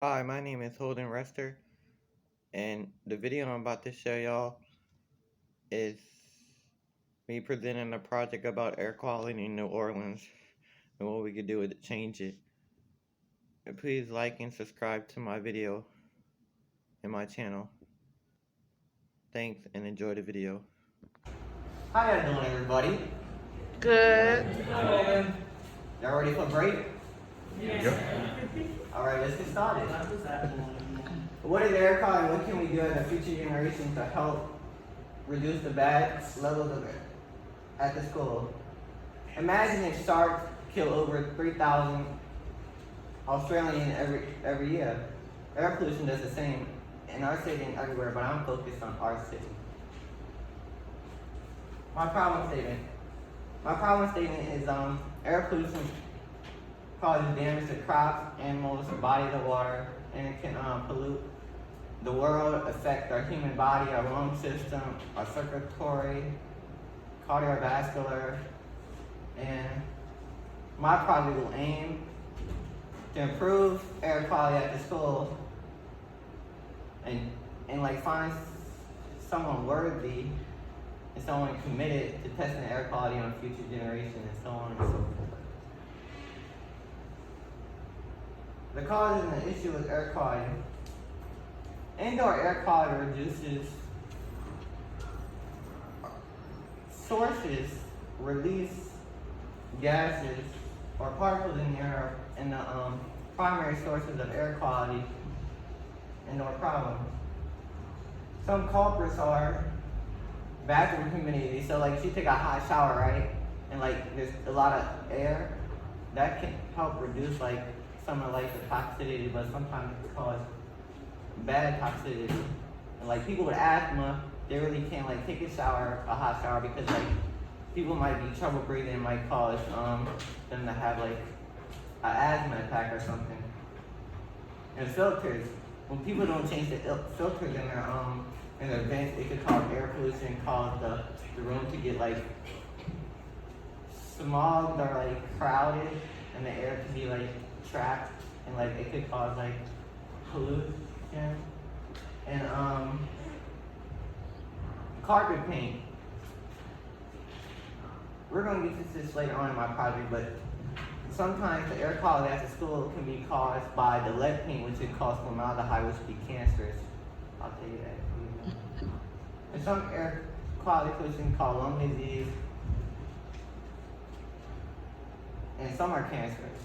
Hi, my name is Holden Rester, and the video I'm about to show y'all is me presenting a project about air quality in New Orleans and what we could do to change it. And please like and subscribe to my video and my channel. Thanks and enjoy the video. How y'all doing, everybody? Good. Y'all ready for break? Yep. Alright, let's get started. What is air quality? What can we do as a future generation to help reduce the bad levels of it at the school? Imagine if sharks kill over 3,000 Australians every year. Air pollution does the same in our city and everywhere, but I'm focused on our city. My problem statement. My problem statement is air pollution causes damage to crops, animals, bodies of water, and it can pollute the world, affect our human body, our lung system, our circulatory, cardiovascular, and my project will aim to improve air quality at the school and like find someone worthy and someone committed to testing air quality on future generations and so on and so forth. The cause and the issue with air quality. Indoor air quality reduces sources release gases or particles in the air in the primary sources of air quality indoor problems. Some culprits are bathroom humidity. So like if you take a hot shower, right? And like there's a lot of air, that can help reduce like some of like the toxicity, but sometimes it cause bad toxicity. And like people with asthma, they really can't like take a hot shower because like people might be trouble breathing, it might cause them to have like an asthma attack or something. And filters, when people don't change the filters in their vents, it could cause air pollution, cause the room to get like smogged or like crowded, and the air to be like trapped, and like it could cause like pollution. And carpet paint. We're gonna get to this later on in my project, but sometimes the air quality at the school can be caused by the lead paint, which could cause formaldehyde, which could be cancerous. I'll tell you that. And some air quality pollution called lung disease, and some are cancerous.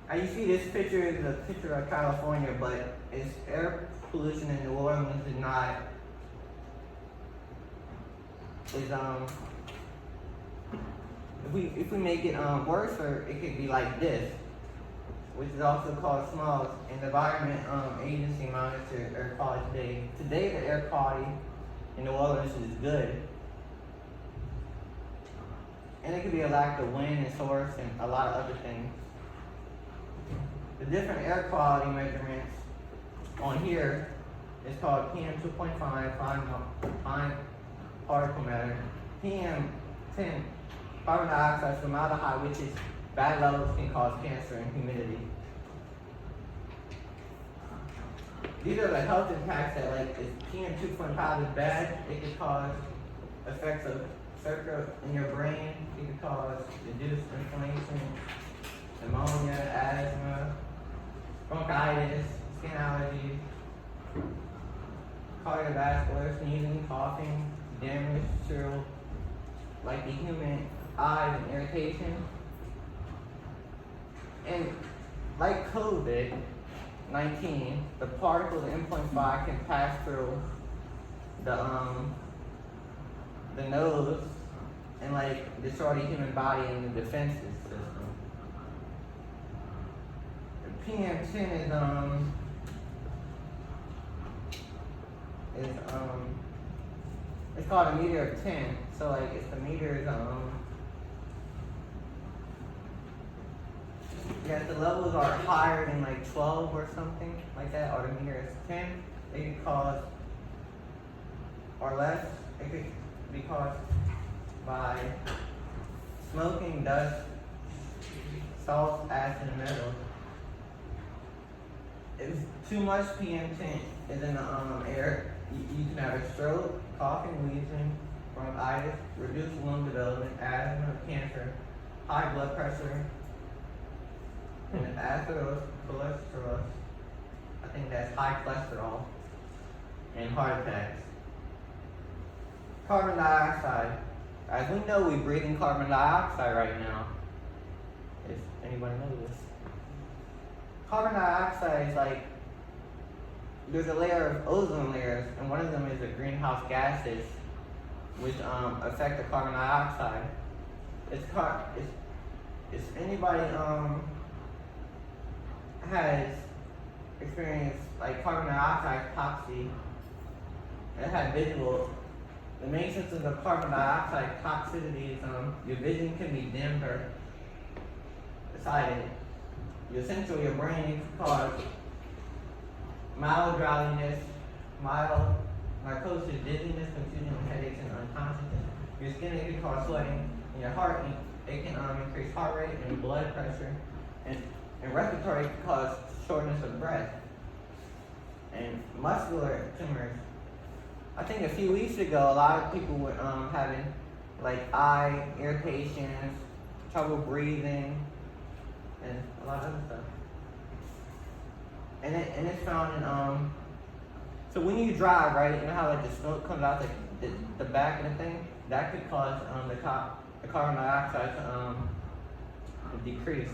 Now you see this picture is a picture of California, but it's air pollution in New Orleans is not, if we make it worse, or it could be like this, which is also called smog. And the Environment Agency monitored air quality today. Today the air quality in New Orleans is good. And it could be a lack of wind and source and a lot of other things. The different air quality measurements on here is called PM 2.5, fine particle matter, PM 10, carbon dioxide, formaldehyde, which is bad levels can cause cancer, and humidity. These are the health impacts that like if PM 2.5 is bad, it could cause effects of circuit in your brain, it could cause reduced inflammation, pneumonia, asthma, bronchitis, skin allergies, cardiovascular, sneezing, coughing, damage to like the human eyes and irritation. And like COVID-19, the particles M.5 can pass through the nose and like destroy the human body and the defenses system. The PM10 is it's called a meter of 10. So like if the meter is yeah, if the levels are higher than like 12 or something like that, or the meter is 10, it can cause, or less, it could be caused by smoking, dust, salts, acid, and metals. If too much PM10 is in the air, you can have a stroke, coughing, wheezing, bronchitis, reduced lung development, asthma, cancer, high blood pressure, and atherosclerosis. I think that's high cholesterol, and heart attacks. Carbon dioxide. As we know, we're breathing carbon dioxide right now. If anybody knows this. Carbon dioxide is like, there's a layer of ozone layers, and one of them is the greenhouse gases, which affect the carbon dioxide. If anybody has experienced like carbon dioxide toxicity, and had visual, the main symptoms of carbon dioxide toxicity is your vision can be dimmed or sighted. Essentially, your brain can cause mild drowsiness, mild narcosis, dizziness, confusion, headaches, and unconsciousness. Your skin can cause sweating, and your heart it can increase heart rate and blood pressure, and respiratory can cause shortness of breath, and muscular tumors. I think a few weeks ago, a lot of people were having like eye irritations, trouble breathing, and a lot of other stuff. And it's found in so when you drive, right, you know how like the smoke comes out the back of the thing? That could cause the carbon dioxide to decrease.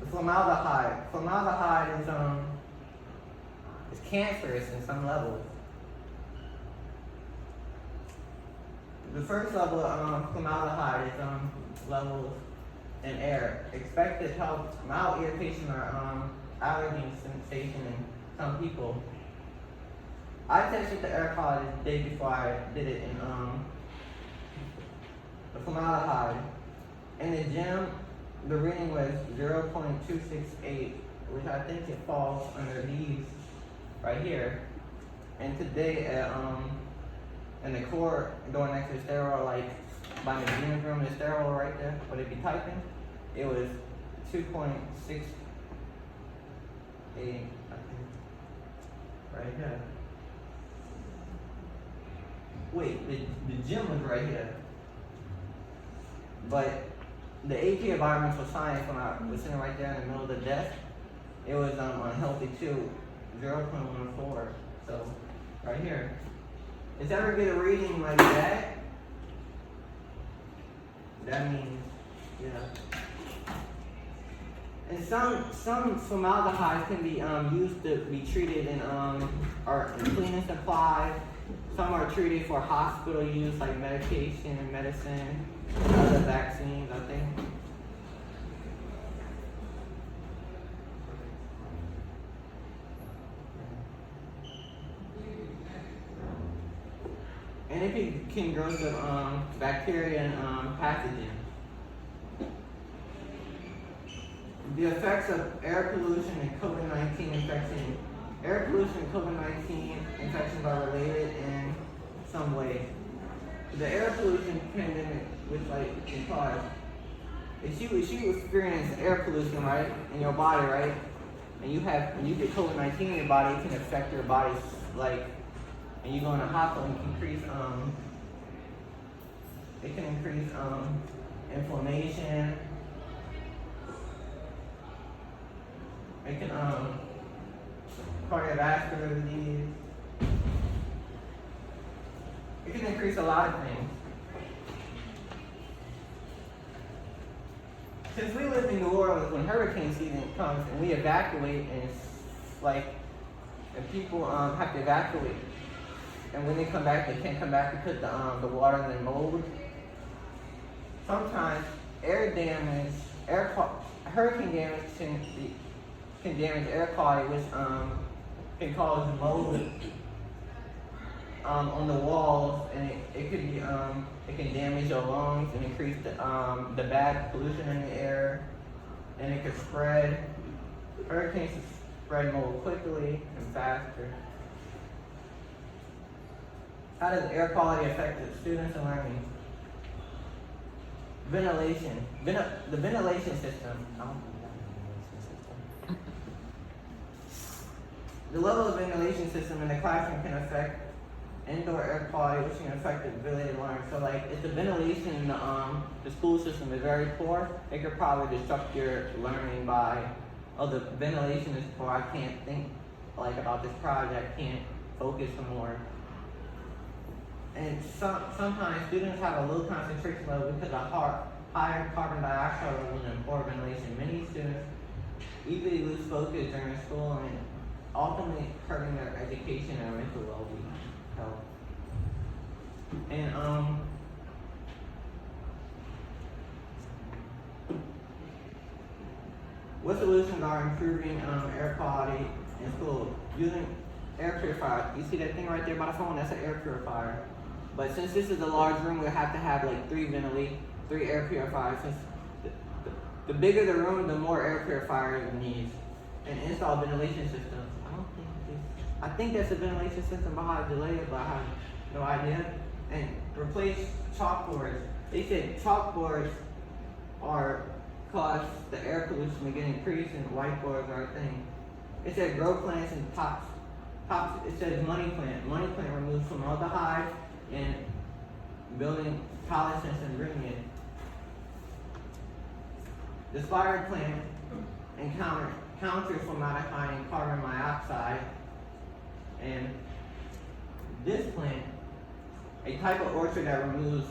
The formaldehyde. Formaldehyde is cancerous in some levels. The first level of formaldehyde is levels in air. Expected health, mild irritation or allergy sensation in some people. I tested the air quality the day before I did it in the formaldehyde. In the gym, the reading was 0.268, which I think it falls under these right here. And today in the corridor next to the stairwell, like by the gym room, the stairwell right there, where they be typing, it was 2.6. I think, right here. Wait, the gym was right here. But the AP Environmental Science, when I was sitting right there in the middle of the desk, it was unhealthy too, 0.14. So, right here. If you ever get a reading like that, that means, And some formaldehyde can be used to be treated in cleaning supplies. Some are treated for hospital use, like medication and medicine, other vaccines, I think. And it can grow some bacteria and pathogens. The effects of air pollution and COVID-19 infection. Air pollution and COVID-19 infections are related in some way. The air pollution pandemic, which can cause, if you experience air pollution, right, in your body, right, and when you get COVID-19 in your body, it can affect your body, and you go in a hospital, it can increase inflammation. It can cardiovascular disease. It can increase a lot of things. Since we live in New Orleans, when hurricane season comes and we evacuate, and and people have to evacuate, and when they come back, they can't come back because the water and the mold. Sometimes hurricane damage can damage air quality, which can cause mold on the walls, and it could be it can damage your lungs and increase the bad pollution in the air, and it could spread. Hurricanes spread more quickly and faster. How does air quality affect the students and learning? ventilation. The ventilation system. I don't think that's a ventilation system. The level of ventilation system in the classroom can affect indoor air quality, which can affect the ability to learn. So like if the ventilation in the school system is very poor, it could probably disrupt your learning by, oh, the ventilation is poor, I can't think like about this project, can't focus some more. And sometimes students have a low concentration level because of higher carbon dioxide levels and poor ventilation. Many students easily lose focus during school and ultimately hurting their education and mental well-being. Health. And what solutions are improving air quality in school? Using air purifier. You see that thing right there by the phone? That's an air purifier. But since this is a large room, we'll have to have like three air purifiers. Since the bigger the room, the more air purifiers it needs. And install ventilation systems. I think that's a ventilation system behind the delay, but I have no idea. And replace chalkboards. They said chalkboards are cause the air pollution to get increased and whiteboards are a thing. It said grow plants and tops. It says money plant. Money plant removes formaldehyde and building toxins and bringing it. The spider plant counters formaldehyde and carbon monoxide. And this plant, a type of orchard that removes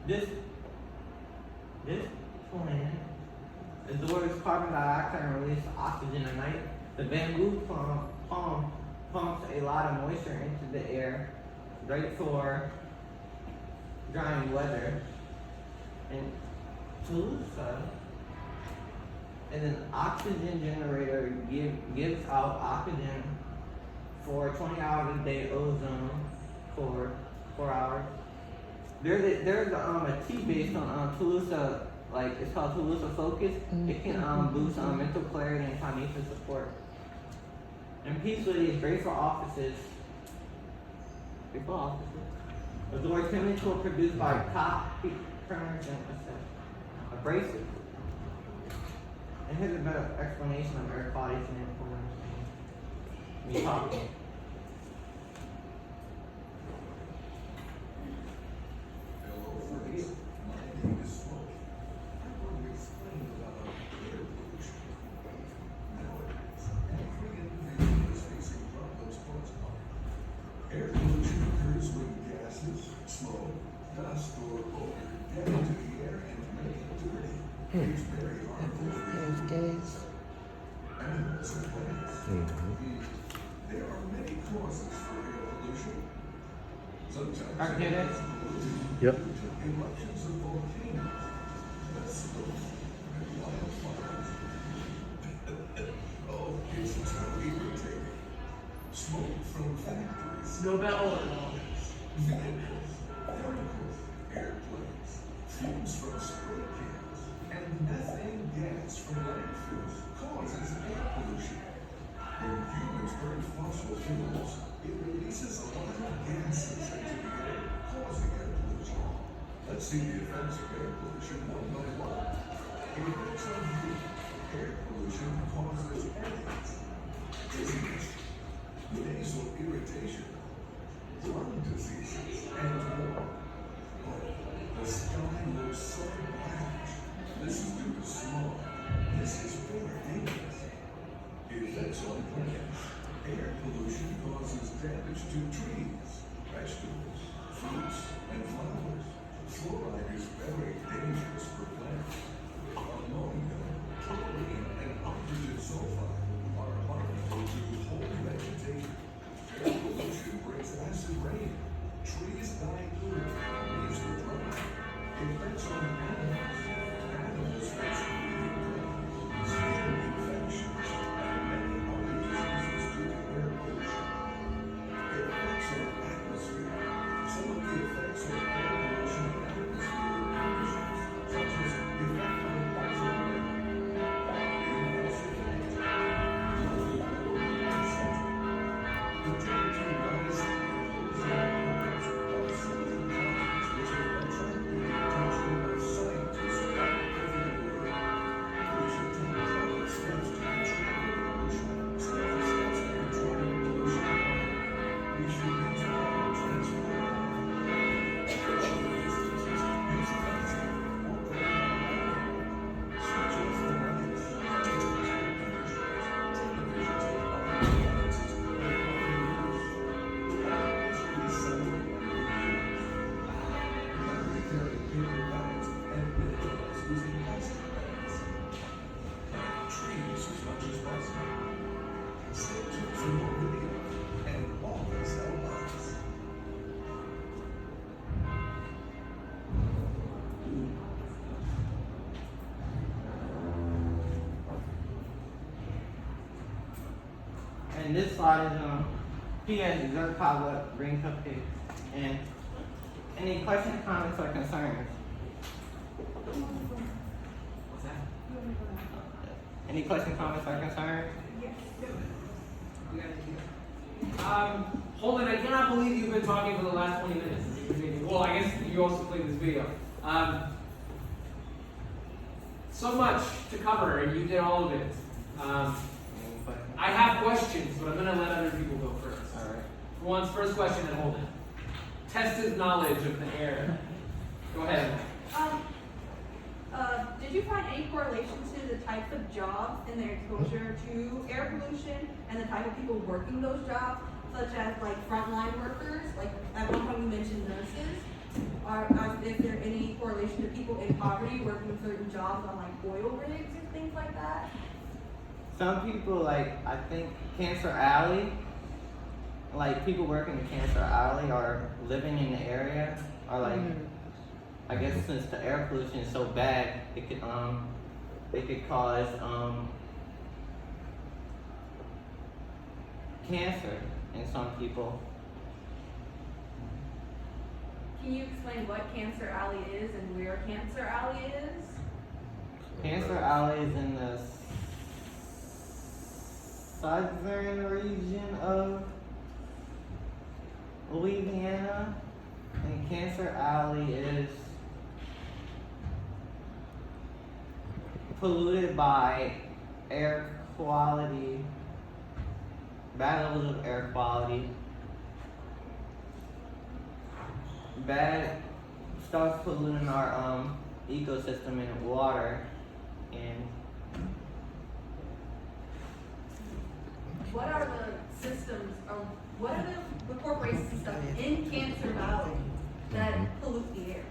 this plant absorbs carbon dioxide and releases oxygen at night. The bamboo palm pumps a lot of moisture into the air, great for drying weather. And Toulouse, and an oxygen generator gives out oxygen for 20 hours a day, ozone for 4 hours. There's a tea based on Toulouse, like it's called Toulouse Focus. It can boost mental clarity and cognitive support. And peacefully is great for offices. Absorbs chemical produced by coffee printers and abrasive. And here's a better explanation of air quality and me talking. Hello, friends. My name is Smoke. I'm going to explain about air pollution. Nowadays, every individual is facing problems caused by air pollution occurs when gases, smoke, dust, or odor get into the air and make it dirty. It's very harmful for humans, animals, and plants. There are many causes for air pollution. Sometimes Hear that? Yep. eruptions of volcanoes, vesicles, and wildfires. Oh, it's so irritating. Smoke from factories. No battle. Vehicles, chemicals, airplanes, fumes from spray cans, and methane gas from landfills causes air pollution. When humans burn fossil fuels, it releases a lot of gases into the air, causing air pollution. Let's see the effects of air pollution one by one. It affects on youth. Air pollution causes headaches, dizziness, nasal irritation, lung diseases, and more. Oh, the sky looks so black. This is due to smog. This is very dangerous. It affects on plants. Air pollution causes damage to trees, vegetables, fruits, and flowers. Fluoride is very dangerous for plants. Ammonia, chlorine, and oxygen sulfide are harmful to whole vegetation. Air pollution brings acid rain. Trees die early, leaves are dry. Effects on animals. Animals face breathing problems, skin infections, and many other diseases due to air pollution. It affects our atmosphere. Some of the effects of air pollution and atmospheric conditions, such as effect on ozone layer, greenhouse effect, global warming, etc. The temperature rises and ozone And this slide is PS dessert pop-up green cupcakes. And any questions, comments, or concerns? What's that? Any questions, comments, or concerns? You guys here? Holden, I cannot believe you've been talking for the last 20 minutes. Well, I guess you also played this video. So much to cover, and you did all of it. Any questions? I have questions, but I'm going to let other people go first. All right. For one's first question at Holden. Test his knowledge of the air. Go ahead. Did you find any correlation to the types of jobs and their exposure to air pollution and the type of people working those jobs, such as like frontline workers? Like at one point you mentioned nurses. Is there any correlation to people in poverty working certain jobs on like oil rigs and things like that? Some people, like, I think Cancer Alley, like people working in Cancer Alley are living in the area, are like, I guess since the air pollution is so bad, it could cause cancer in some people. Can you explain what Cancer Alley is and where Cancer Alley is? Cancer Alley is in the southern region of Louisiana, and Cancer Alley is polluted by air quality, bad levels of air quality, bad stuff polluting our ecosystem and water, and What are the systems, or what are the corporate systems in Cancer Valley that pollute the air?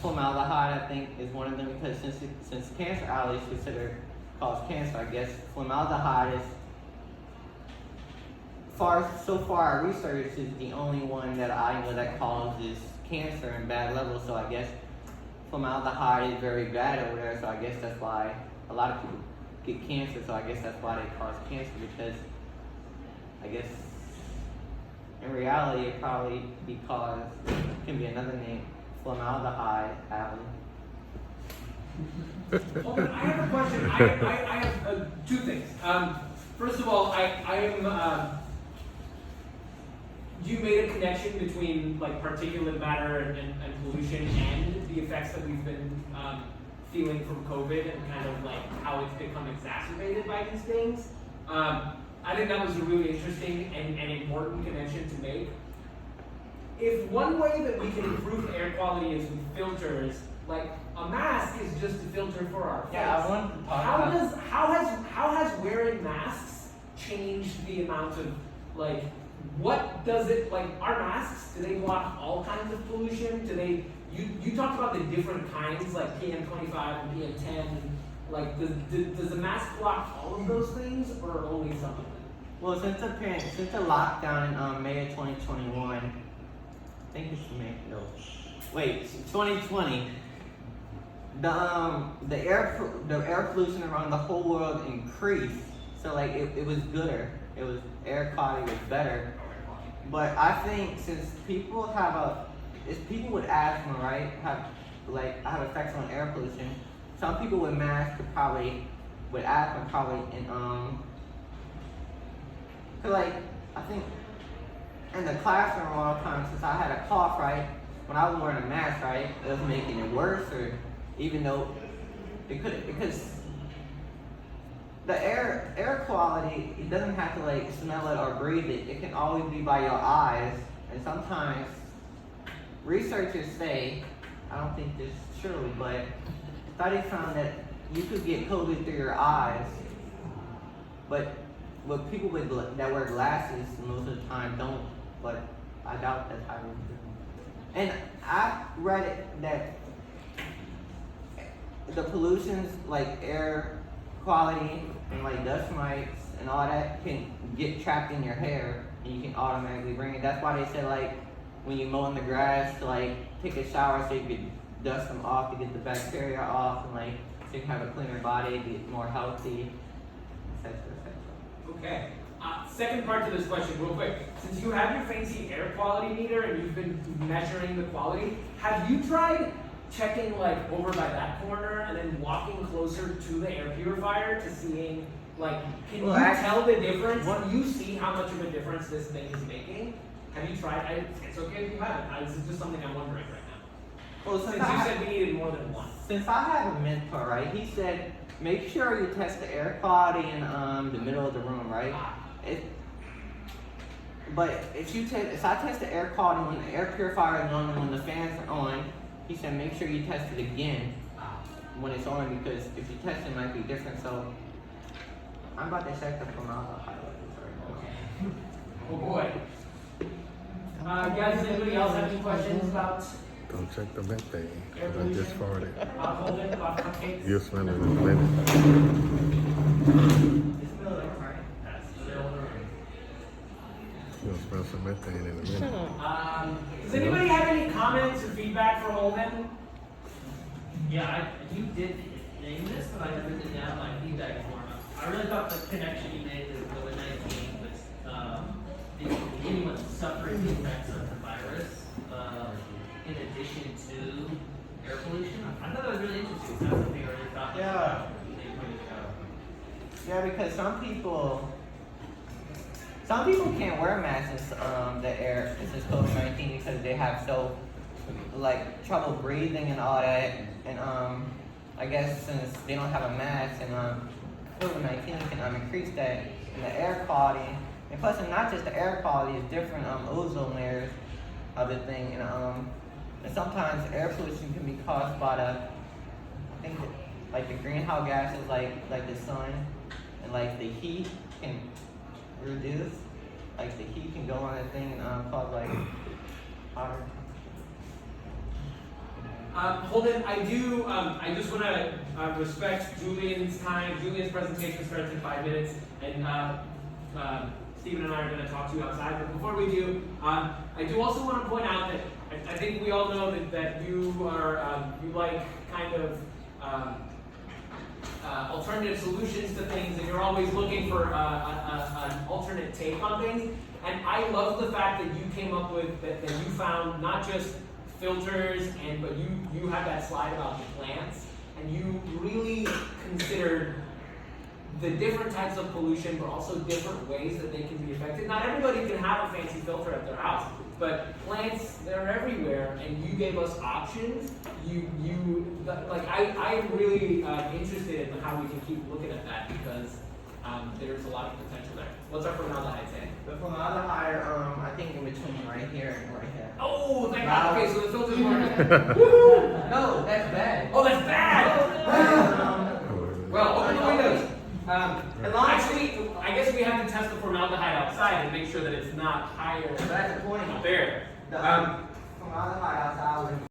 formaldehyde, I think, is one of them, because since Cancer Alley is considered cause cancer, I guess formaldehyde is so far our research is the only one that I know that causes cancer in bad levels. So I guess formaldehyde is very bad over there. So I guess that's why a lot of people get cancer. So I guess that's why they cause cancer, because I guess in reality it probably can be another name, formaldehyde alley. Holden, I have a question. I have two things. First of all, you made a connection between like particulate matter and pollution and the effects that we've been feeling from COVID and kind of like how it's become exacerbated by these things. I think that was a really interesting and important connection to make. If one way that we can improve air quality is with filters, like a mask is just a filter for our face. Yeah, I wanted to talk about. How has wearing masks changed the amount of like what does it like our masks? Do they block all kinds of pollution? Do they? You talked about the different kinds like PM25 and PM10. Like does the mask block all of those things or only some of them? Well, since the lockdown in May of 2021, I think it's May. No, wait, 2020. The air pollution around the whole world increased. So like it was gooder. It was air quality was better. But I think since people people with asthma, right, have effects on air pollution. Some people with asthma probably cause like I think in the classroom a lot of times, since I had a cough, right, when I was wearing a mask, right, it was making it worse, or even though it couldn't, because the air quality, it doesn't have to like smell it or breathe it. It can always be by your eyes, and sometimes researchers say, I don't think this is true, but studies found that you could get COVID through your eyes, but people that wear glasses most of the time don't. But I doubt that's how it is. And I read it that the pollutions like air quality and like dust mites and all that can get trapped in your hair, and you can automatically bring it. That's why they said like when you mowing the grass to like take a shower so you could dust them off to get the bacteria off, and like so you can have a cleaner body, be more healthy, etc., etc. Okay. Second part to this question, real quick. Since you have your fancy air quality meter and you've been measuring the quality, have you tried checking like over by that corner and then walking closer to the air purifier to seeing like, can Well, you actually, tell the difference? what- Do you see how much of a difference this thing is making? Have you tried? It's okay if you haven't. This is just something I'm wondering right now. Well, Since since you I, said we needed more than one. since I have a mentor, right? He said make sure you test the air quality in the middle of the room, right? But if I test the air quality when the air purifier is on and when the fans are on, he said make sure you test it again when it's on, because if you test it might be different. So I'm about to check the formaldehyde levels right now. Oh boy. Guys, does anybody else have any questions about Don't check the methane. air 'Cause I pollution? just farted. Holden, about cupcakes? You'll smell it in a minute. It's middle of the room, right? You'll smell some methane in a minute. Does anybody have any comments or feedback for Holden? Yeah, you did name this, but I never did down my feedback form. I really thought the connection you made to COVID-19 was anyone suffering the effects of the virus, in addition to air pollution. I thought that was really interesting. That's something I really thought. Yeah. They pointed out. Yeah, because some people can't wear masks the air since COVID-19 because they have like trouble breathing and all that, and I guess since they don't have a mask and COVID-19 can increase that in the air quality, and plus it's not just the air quality, it's different ozone layers of the thing, and sometimes air pollution can be caused by I think like the greenhouse gases like the sun, and like the heat can reduce, like the heat can go on that thing and cause like hotter. Holden, I just want to respect Julian's time. Julian's presentation starts in 5 minutes, and Stephen and I are going to talk to you outside. But before we do, I do also want to point out that I think we all know that you are, you like kind of alternative solutions to things, and you're always looking for an alternate take on things. And I love the fact that you came up with, that you found not just filters, but you had that slide about the plants, and you really considered the different types of pollution, but also different ways that they can be affected. Not everybody can have a fancy filter at their house, but plants, they're everywhere, and you gave us options. I am really interested in how we can keep looking at that, because there's a lot of potential there. What's our formaldehyde saying? The formaldehyde, I think in between right here and right here. Oh, thank God. Okay, so the filters weren't. No, that's bad. Oh, that's bad! Well, open the windows. Actually, I guess we have to test the formaldehyde outside and make sure that it's not higher That's the point. up there. The formaldehyde outside would